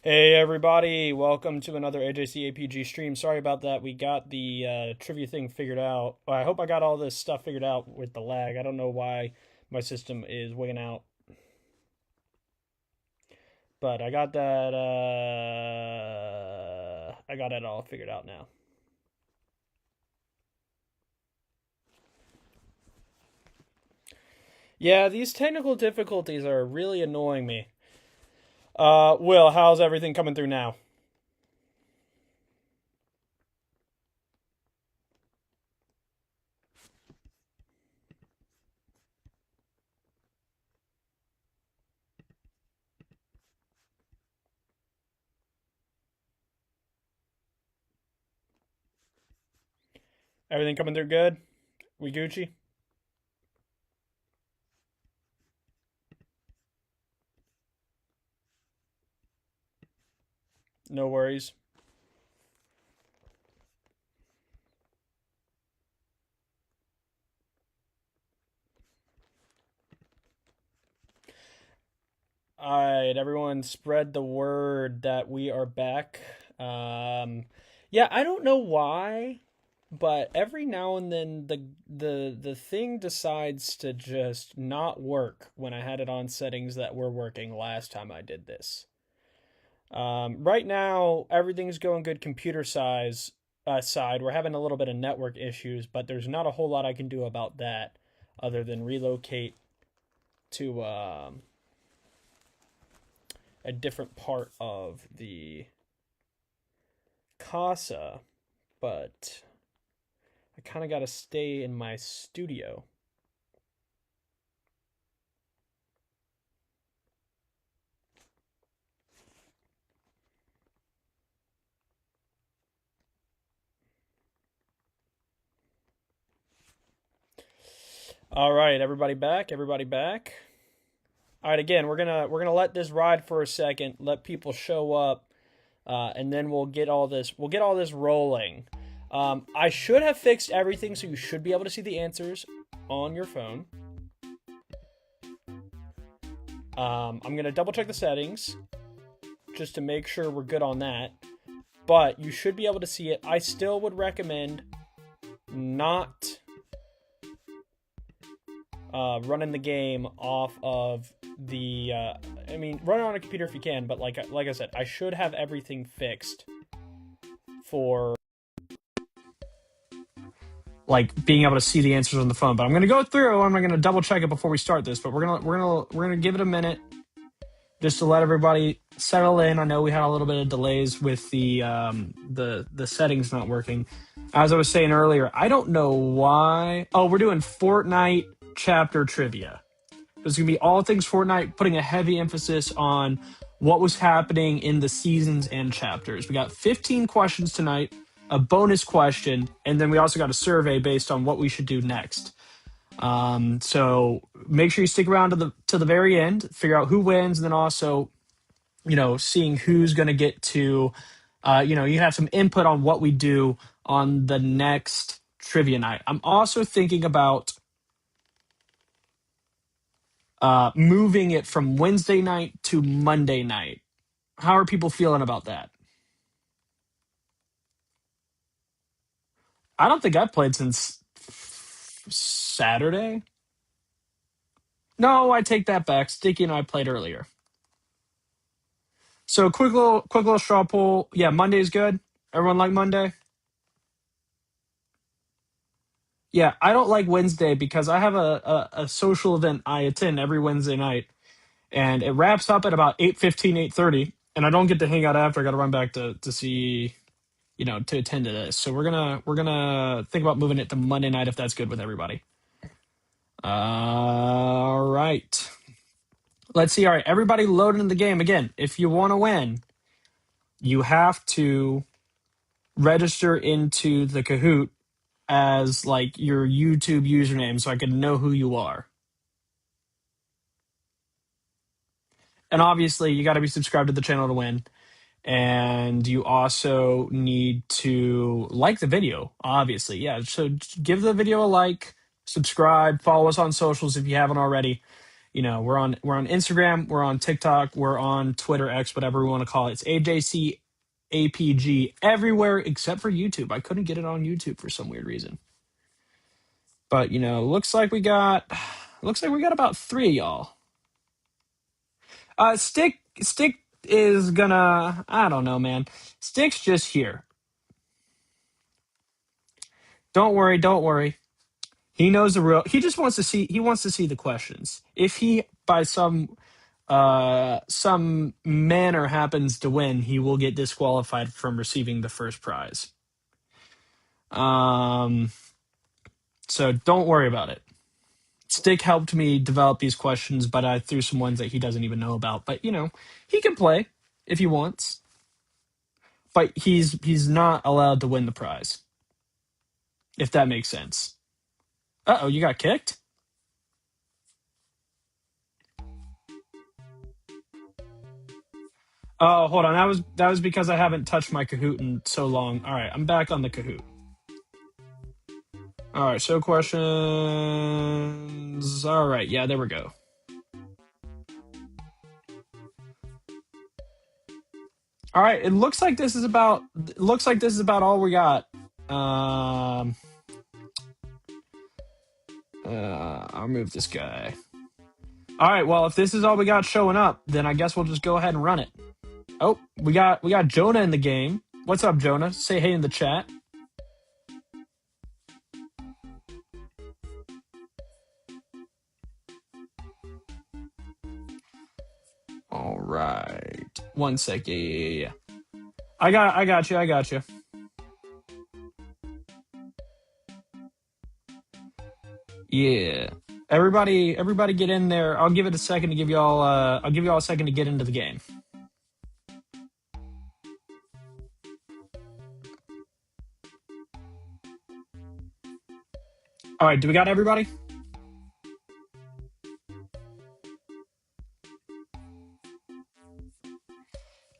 Hey everybody, welcome to another Ajc Apg stream. Sorry about that. We got the trivia thing figured out. Well, I hope I got all this stuff figured out with the lag. I don't know why my system is wigging out, but I got it all figured out now. Yeah, these technical difficulties are really annoying me. Will, how's everything coming through now? Everything coming through good? We Gucci? No worries. All right, everyone, spread the word that we are back. Yeah, I don't know why, but every now and then the thing decides to just not work when I had it on settings that were working last time I did this. Right now, everything's going good computer side. We're having a little bit of network issues, but there's not a whole lot I can do about that other than relocate to a different part of the casa, but I kind of got to stay in my studio. All right, everybody back. Everybody back. All right, again, we're gonna let this ride for a second, let people show up, and then we'll get all this rolling. I should have fixed everything, so you should be able to see the answers on your phone. I'm gonna double check the settings just to make sure we're good on that. But you should be able to see it. I still would recommend not running the game off of the. I mean, run it on a computer if you can, but like I said, I should have everything fixed for like being able to see the answers on the phone. But I'm gonna go through. I'm gonna double check it before we start this. But we're gonna give it a minute just to let everybody settle in. I know we had a little bit of delays with the settings not working. As I was saying earlier, I don't know why. Oh, we're doing Fortnite chapter trivia. It's going to be all things Fortnite, putting a heavy emphasis on what was happening in the seasons and chapters. We got 15 questions tonight, a bonus question, and then we also got a survey based on what we should do next. So make sure you stick around to the very end, figure out who wins, and then also, seeing who's going to get to, you have some input on what we do on the next trivia night. I'm also thinking about moving it from Wednesday night to Monday night. How are people feeling about that? I don't think I've played since Saturday. No, I take that back. Sticky and I played earlier. So quick little straw poll. Yeah, Monday's good. Everyone like Monday? Yeah, I don't like Wednesday because I have a social event I attend every Wednesday night, and it wraps up at about 8:15, 8:30, and I don't get to hang out after. I got to run back to see, to attend to this. So we're gonna think about moving it to Monday night if that's good with everybody. All right. Let's see. All right, everybody loaded in the game again. If you want to win, you have to register into the Kahoot as like your YouTube username so I can know who you are. And obviously, you got to be subscribed to the channel to win. And you also need to like the video, obviously. Yeah, so give the video a like, subscribe, follow us on socials if you haven't already. we're on Instagram, we're on TikTok, we're on Twitter, X, whatever we want to call it. It's AJC APG everywhere except for YouTube. I couldn't get it on YouTube for some weird reason. But looks like we got about 3 of y'all. Stick is gonna, I don't know, man. Stick's just here. Don't worry, don't worry. He knows the real. He just wants to see. He wants to see the questions. If he by some manner happens to win, he will get disqualified from receiving the first prize. So don't worry about it. Stick helped me develop these questions, but I threw some ones that he doesn't even know about. But he can play if he wants, but he's not allowed to win the prize. If that makes sense. Uh-oh, you got kicked? Oh, hold on. That was because I haven't touched my Kahoot in so long. All right, I'm back on the Kahoot. All right, so questions. All right, yeah, there we go. All right, it looks like this is about all we got. I'll move this guy. All right, well, if this is all we got showing up, then I guess we'll just go ahead and run it. Oh, we got Jonah in the game. What's up, Jonah? Say hey in the chat. All right. 1 sec. Yeah. I got you. Yeah. Everybody get in there. I'll give it a second to give y'all I'll give y'all a second to get into the game. All right, do we got everybody?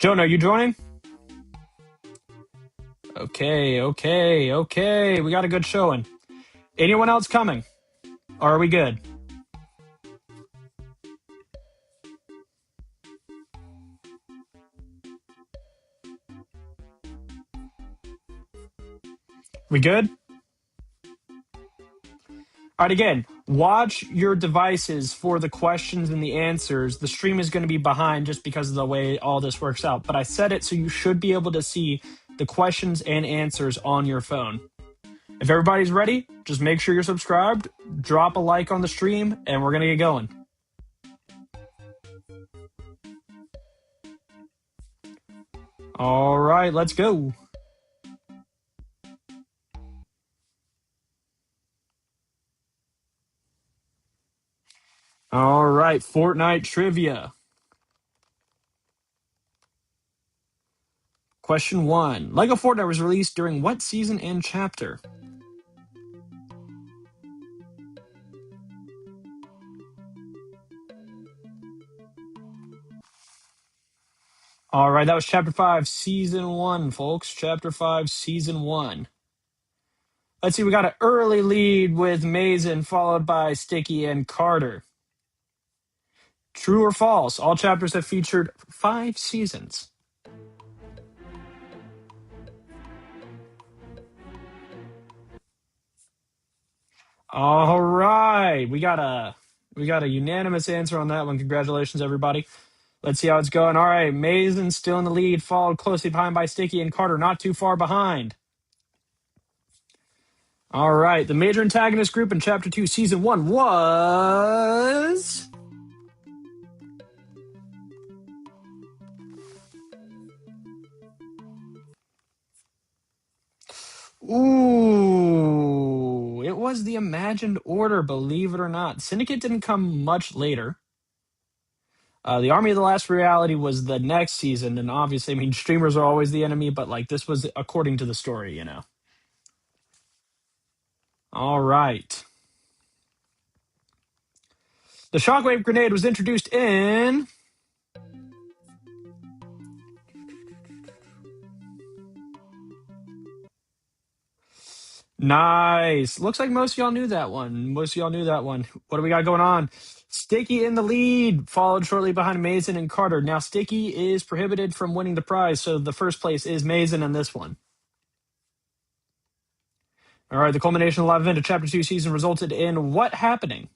Jonah, are you joining? Okay. We got a good showing. Anyone else coming? Or are we good? We good? All right, again, watch your devices for the questions and the answers. The stream is going to be behind just because of the way all this works out. But I set it so you should be able to see the questions and answers on your phone. If everybody's ready, just make sure you're subscribed, drop a like on the stream, and we're going to get going. All right, let's go. All right, Fortnite trivia. Question 1. LEGO Fortnite was released during what season and chapter? All right, that was Chapter 5, Season 1, folks. Chapter 5, Season 1. Let's see, we got an early lead with Mason, followed by Sticky and Carter. True or false? All chapters have featured 5 seasons. All right, we got a unanimous answer on that one. Congratulations, everybody. Let's see how it's going. All right, Mason still in the lead, followed closely behind by Sticky and Carter, not too far behind. All right, the major antagonist group in Chapter 2, Season 1 was... Ooh, it was the Imagined Order, believe it or not. Syndicate didn't come much later. The Army of the Last Reality was the next season, and obviously, I mean, streamers are always the enemy, but like this was according to the story, All right. The shockwave grenade was introduced in... Nice. Looks like most of y'all knew that one. Most of y'all knew that one. What do we got going on? Sticky in the lead, followed shortly behind Mason and Carter. Now, Sticky is prohibited from winning the prize, so the first place is Mason in this one. All right, the culmination of the live event of Chapter 2 season resulted in what happening?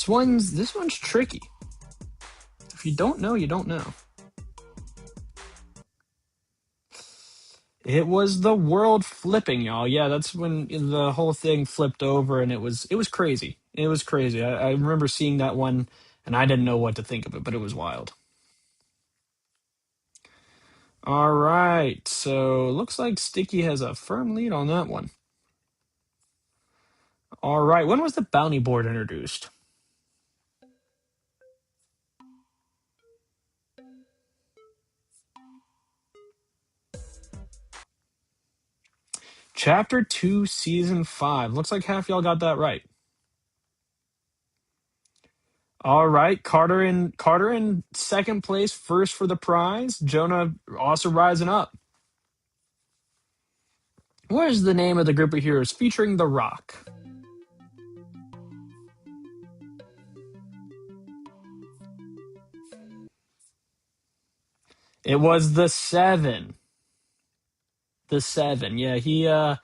This one's tricky. If you don't know, you don't know. It was the world flipping, y'all. Yeah, that's when the whole thing flipped over, and it was crazy. It was crazy. I remember seeing that one, and I didn't know what to think of it, but it was wild. All right, so it looks like Sticky has a firm lead on that one. All right, when was the bounty board introduced? Chapter 2, Season 5. Looks like half y'all got that right. All right, Carter in second place, first for the prize. Jonah also rising up. What is the name of the group of heroes featuring The Rock? It was the Seven. The Seven. Yeah,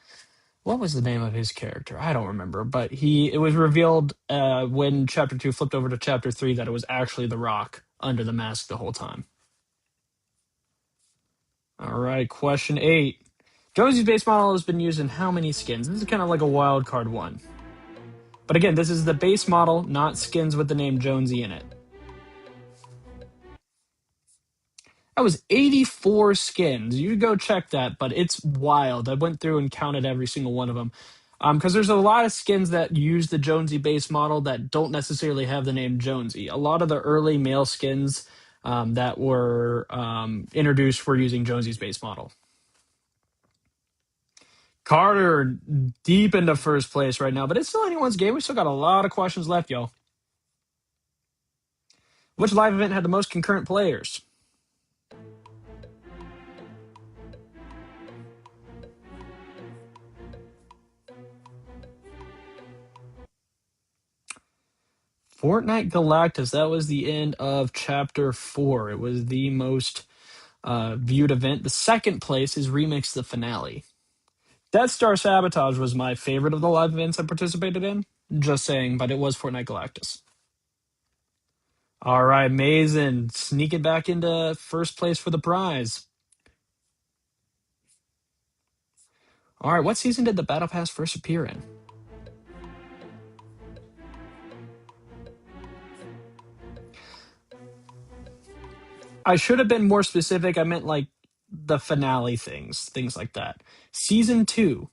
what was the name of his character? I don't remember, but it was revealed when chapter 2 flipped over to chapter 3 that it was actually The Rock under the mask the whole time. All right, question 8. Jonesy's base model has been used in how many skins? This is kind of like a wild card one. But again, this is the base model, not skins with the name Jonesy in it. That was 84 skins. You go check that, but it's wild. I went through and counted every single one of them. Because there's a lot of skins that use the Jonesy base model that don't necessarily have the name Jonesy. A lot of the early male skins that were introduced were using Jonesy's base model. Carter deep into first place right now, but it's still anyone's game. We still got a lot of questions left, y'all. Which live event had the most concurrent players? Fortnite Galactus. That was the end of chapter 4. It was the most viewed event. The second place is Remix the Finale. Death Star Sabotage was my favorite of the live events I participated in. Just saying, but it was Fortnite Galactus. All right, Mason, sneak it back into first place for the prize. All right, what season did the Battle Pass first appear in? I should have been more specific. I meant like the finale things like that. Season 2.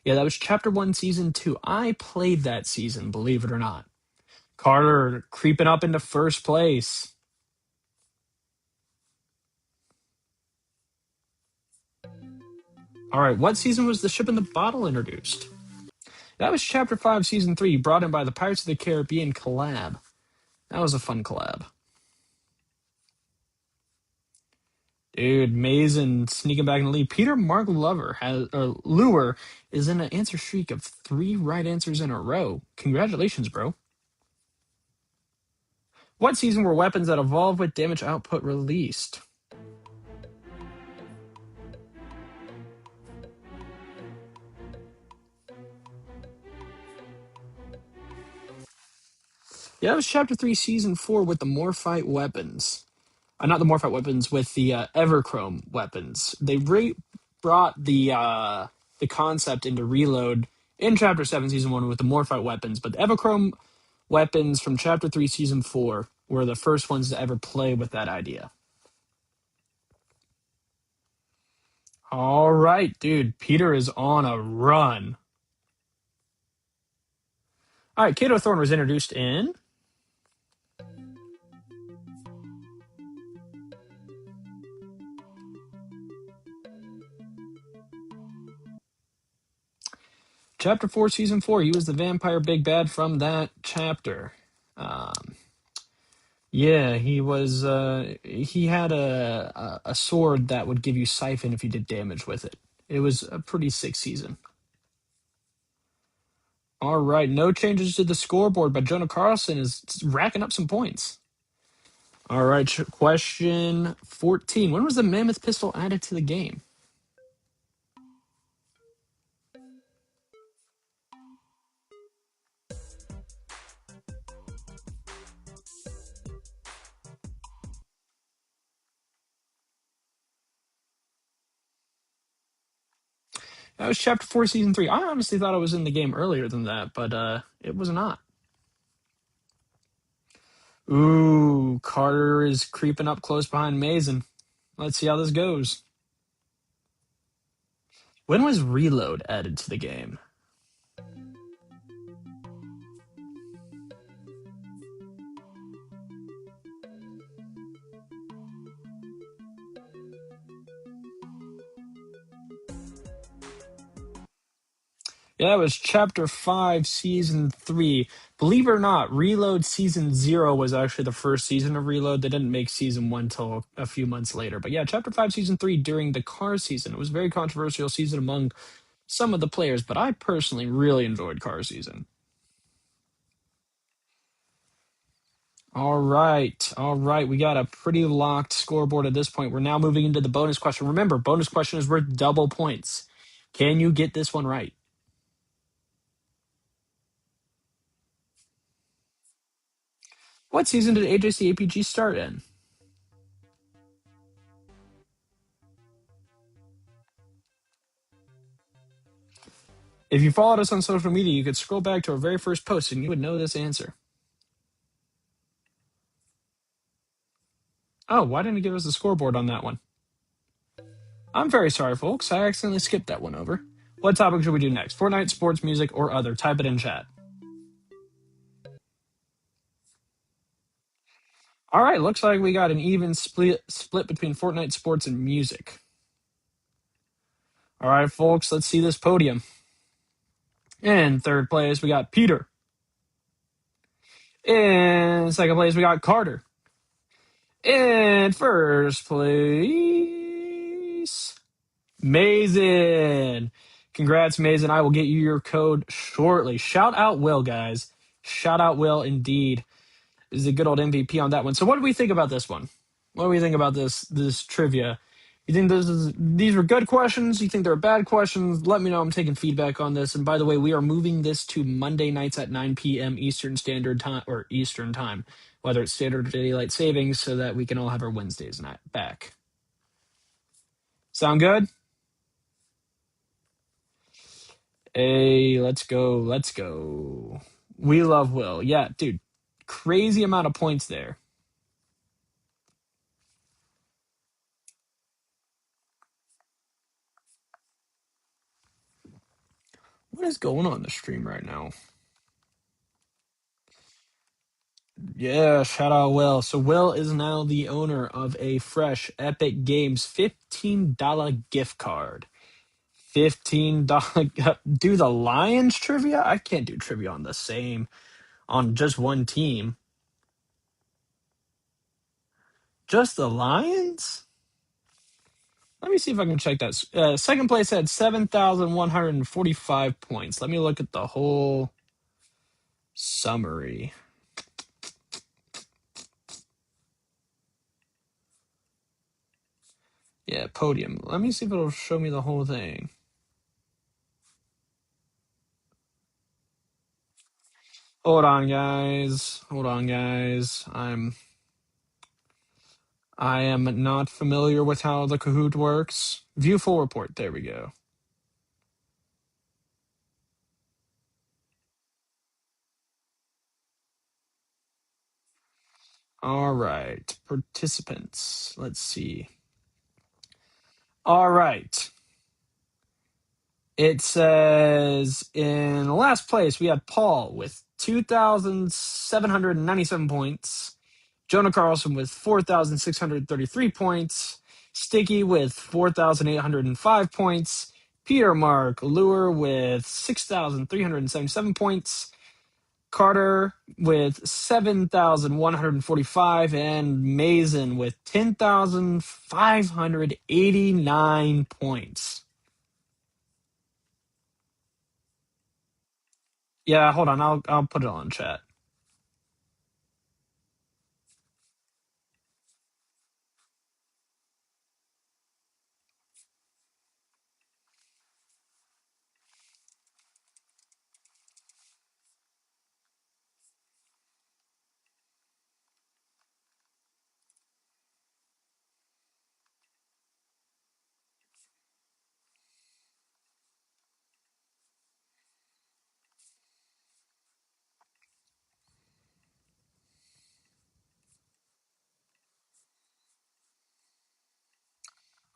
Yeah, that was chapter 1, season 2. I played that season, believe it or not. Carter creeping up into first place. All right, what season was the ship in the bottle introduced? That was chapter 5, season 3, brought in by the Pirates of the Caribbean collab. That was a fun collab. Dude, Mason sneaking back in the lead. Peter Mark Lure is in an answer streak of 3 right answers in a row. Congratulations, bro. What season were weapons that evolve with damage output released? Yeah, that was chapter 3, season 4 with the Morphite weapons. Not the Morphite weapons, with the Everchrome weapons. They brought the concept into Reload in chapter 7, season 1 with the Morphite weapons, but the Everchrome weapons from chapter 3, season 4 were the first ones to ever play with that idea. All right, dude. Peter is on a run. All right, Kato Thorn was introduced in. Chapter 4, Season 4. He was the vampire big bad from that chapter. Yeah, he was. He had a sword that would give you siphon if you did damage with it. It was a pretty sick season. All right, no changes to the scoreboard, but Jonah Carlson is racking up some points. All right, question 14. When was the Mammoth pistol added to the game? That was Chapter 4, Season 3. I honestly thought it was in the game earlier than that, but it was not. Ooh, Carter is creeping up close behind Mason. Let's see how this goes. When was Reload added to the game? Yeah, that was Chapter 5, Season 3. Believe it or not, Reload Season 0 was actually the first season of Reload. They didn't make Season 1 till a few months later. But yeah, Chapter 5, Season 3 during the car season. It was a very controversial season among some of the players, but I personally really enjoyed car season. All right. All right. We got a pretty locked scoreboard at this point. We're now moving into the bonus question. Remember, bonus question is worth double points. Can you get this one right? What season did AJC APG start in? If you followed us on social media, you could scroll back to our very first post and you would know this answer. Oh, why didn't it give us a scoreboard on that one? I'm very sorry, folks. I accidentally skipped that one over. What topic should we do next? Fortnite, sports, music, or other? Type it in chat. All right, looks like we got an even split between Fortnite, sports, and music. All right, folks, let's see this podium. In third place, we got Peter. In second place, we got Carter. In first place, Mason. Congrats, Mason. I will get you your code shortly. Shout out Will, guys. Shout out Will indeed. This is a good old MVP on that one. So what do we think about this one? What do we think about this trivia? You think these were good questions? You think they're bad questions? Let me know. I'm taking feedback on this. And by the way, we are moving this to Monday nights at 9 p.m. Eastern Standard Time, or Eastern Time, whether it's Standard or Daylight Savings, so that we can all have our Wednesdays night back. Sound good? Hey, let's go. Let's go. We love Will. Yeah, dude. Crazy amount of points there. What is going on in the stream right now? Yeah, shout out Will. So Will is now the owner of a fresh Epic Games $15 gift card. $15. Do the Lions trivia? I can't do trivia on just one team. Just the Lions? Let me see if I can check that. Second place had 7,145 points. Let me look at the whole summary. Yeah, podium. Let me see if it'll show me the whole thing. Hold on, guys. Hold on, guys. I am not familiar with how the Kahoot works. View full report. There we go. All right. Participants. Let's see. All right. It says in last place, we had Paul with 2,797 points. Jonah Carlson with 4,633 points. Sticky with 4,805 points. Peter Mark Lure with 6,377 points. Carter with 7,145, and Mason with 10,589 points. Yeah, hold on. I'll put it on chat.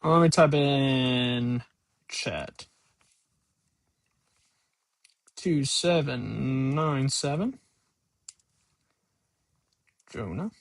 Let me type in chat. 2797 Jonah.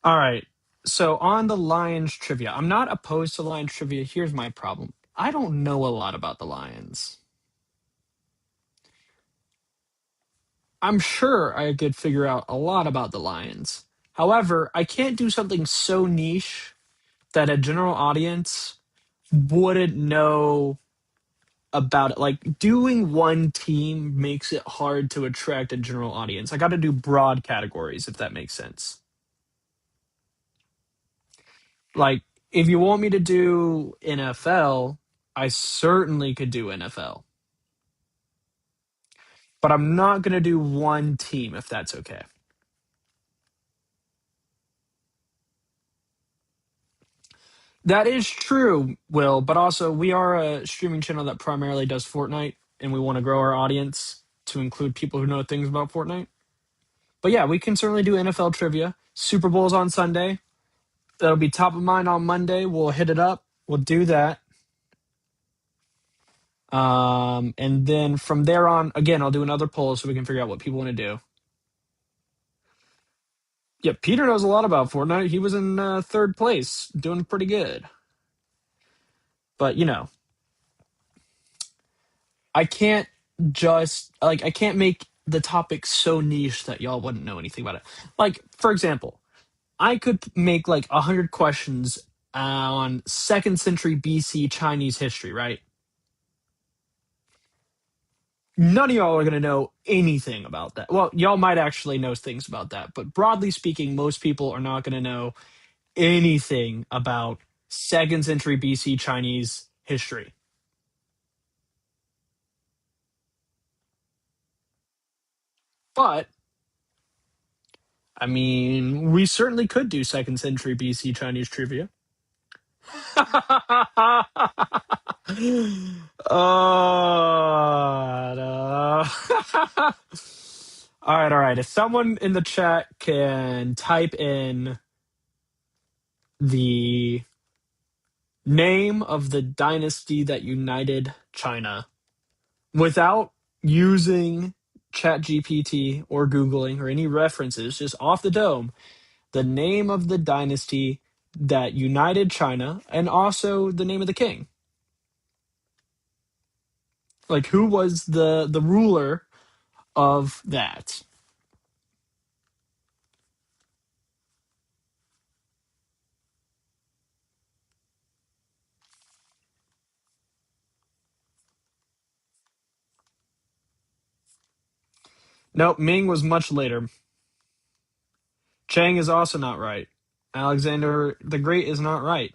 All right. So on the Lions trivia, I'm not opposed to Lions trivia. Here's my problem. I don't know a lot about the Lions. I'm sure I could figure out a lot about the Lions. However, I can't do something so niche that a general audience wouldn't know about it. Like doing one team makes it hard to attract a general audience. I got to do broad categories, if that makes sense. Like, if you want me to do NFL, I certainly could do NFL, but I'm not going to do one team if that's okay. That is true, Will, but also we are a streaming channel that primarily does Fortnite, and we want to grow our audience to include people who know things about Fortnite. But yeah, we can certainly do NFL trivia. Super Bowl's on Sunday. That'll be top of mind on Monday. We'll hit it up. We'll do that. And then from there on, again, I'll do another poll so we can figure out what people want to do. Yeah, Peter knows a lot about Fortnite. He was in third place, doing pretty good. But I can't I can't make the topic so niche that y'all wouldn't know anything about it. Like, for example, I could make like 100 questions on second century BC Chinese history, right? None of y'all are going to know anything about that. Well, y'all might actually know things about that, but broadly speaking, most people are not going to know anything about second century BC Chinese history. But I mean, we certainly could do second century BC Chinese trivia. Oh, no. All right, all right. If someone in the chat can type in the name of the dynasty that united China without using ChatGPT or Googling or any references, just off the dome, the name of the dynasty that united China and also the name of the king. Like, who was the ruler of that? Nope, Ming was much later. Chang is also not right. Alexander the Great is not right.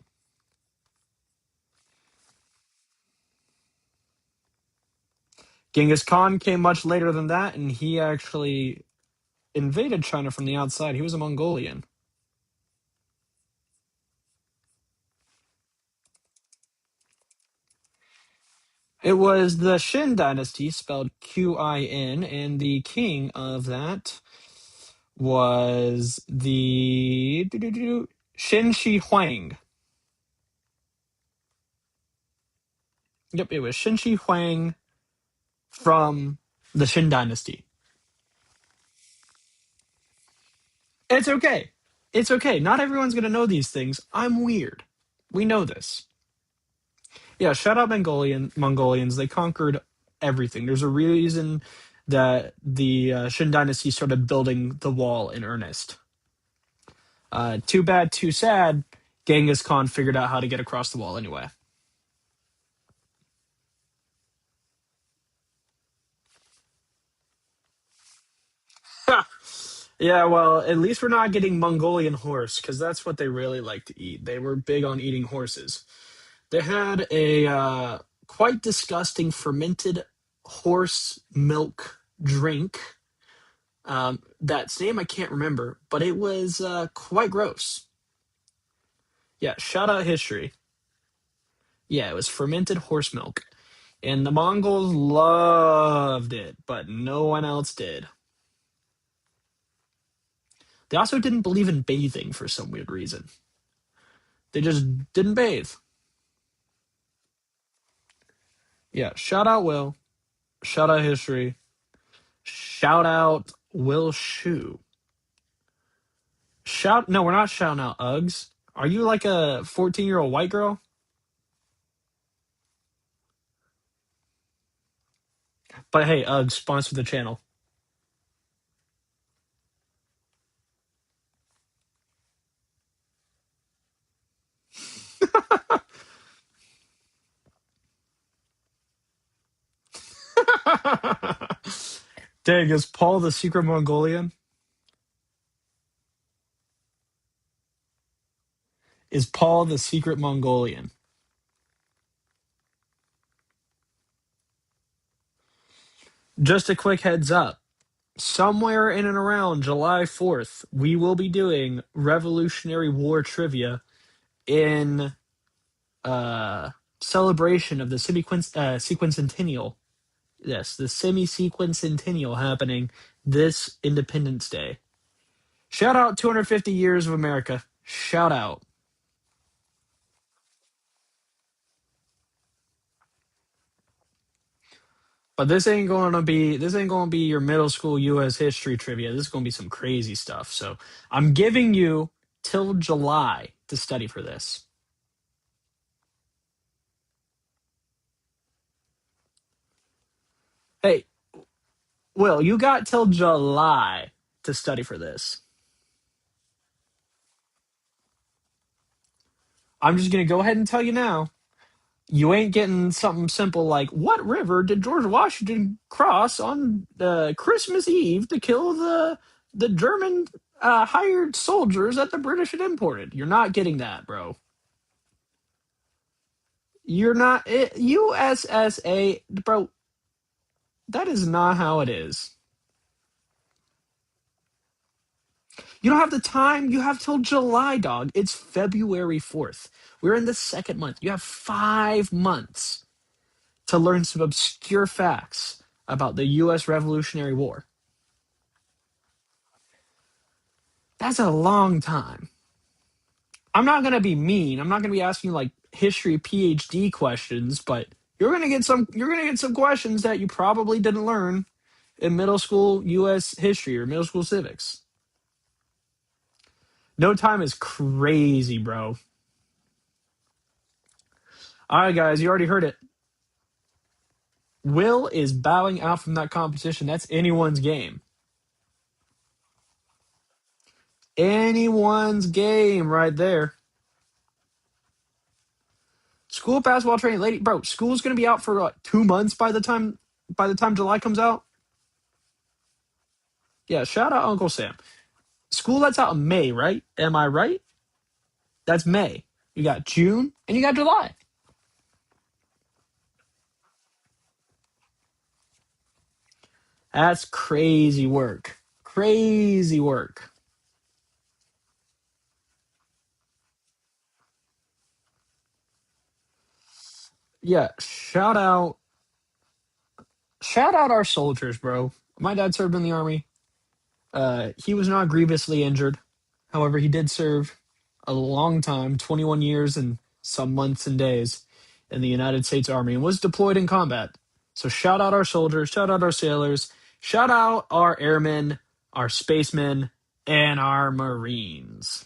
Genghis Khan came much later than that, and he actually invaded China from the outside. He was a Mongolian. It was the Qin dynasty, spelled Qin, and the king of that was the Qin Shi Huang. Yep, it was Qin Shi Huang from the Qin dynasty. It's okay. It's okay. Not everyone's going to know these things. I'm weird. We know this. Yeah, shout out Mongolians. They conquered everything. There's a reason that the Qin dynasty started building the wall in earnest. Too bad, too sad. Genghis Khan figured out how to get across the wall anyway. Yeah, well, at least we're not getting Mongolian horse because that's what they really like to eat. They were big on eating horses. They had a quite disgusting fermented horse milk drink. That's name I can't remember, but it was quite gross. Yeah, shout out history. Yeah, it was fermented horse milk. And the Mongols loved it, but no one else did. They also didn't believe in bathing for some weird reason. They just didn't bathe. Yeah, shout out Will. Shout out history. Shout out Will Shoe. Shout no, we're not shouting out Uggs. Are you like a 14-year-old white girl? But hey, Uggs sponsor the channel. Dang, is Paul the secret Mongolian? Is Paul the secret Mongolian? Just a quick heads up. Somewhere in and around July 4th, we will be doing Revolutionary War trivia in celebration of the sequencentennial. Yes, the semi-sequencentennial happening this Independence Day. Shout out 250 years of America. Shout out. But this ain't gonna be your middle school US history trivia. This is gonna be some crazy stuff. So I'm giving you till July to study for this. Hey, Will, you got till July to study for this. I'm just gonna go ahead and tell you now. You ain't getting something simple like what river did George Washington cross on Christmas Eve to kill the German hired soldiers that the British had imported? You're not getting that, bro. You're not USSA, bro. That is not how it is. You don't have the time. You have till July, dog. It's February 4th. We're in the second month. You have 5 months to learn some obscure facts about the U.S. Revolutionary War. That's a long time. I'm not gonna be mean. I'm not gonna be asking you like history PhD questions, but you're gonna get some questions that you probably didn't learn in middle school U.S. history or middle school civics. No time is crazy, bro. All right, guys, you already heard it. Will is bowing out from that competition. That's anyone's game. Anyone's game right there. School basketball training, lady, bro. School's gonna be out for 2 months by the time July comes out. Yeah, shout out Uncle Sam. School lets out in May, right? Am I right? That's May. You got June and you got July. That's crazy work. Crazy work. Yeah, shout out our soldiers, bro. My dad served in the army. He was not grievously injured. However, he did serve a long time, 21 years and some months and days in the United States Army and was deployed in combat. So shout out our soldiers, shout out our sailors, shout out our airmen, our spacemen, and our Marines.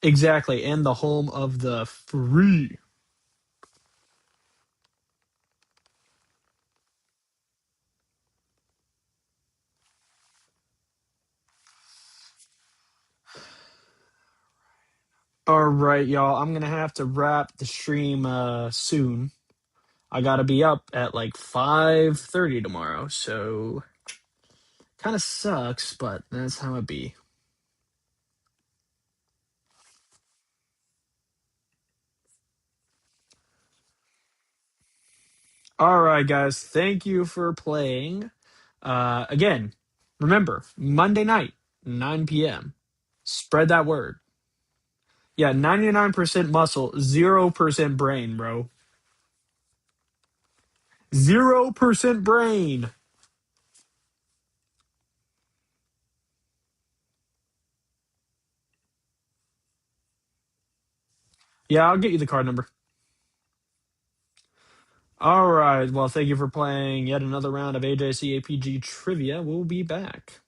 Exactly, and the home of the free. All right, y'all. I'm gonna have to wrap the stream soon. I gotta be up at like 5:30 tomorrow, so kind of sucks, but that's how it be. All right, guys. Thank you for playing. Again, remember Monday night, 9 p.m. Spread that word. Yeah, 99% muscle, 0% brain, bro. 0% brain. Yeah, I'll get you the card number. All right. Well, thank you for playing yet another round of AJC APG Trivia. We'll be back.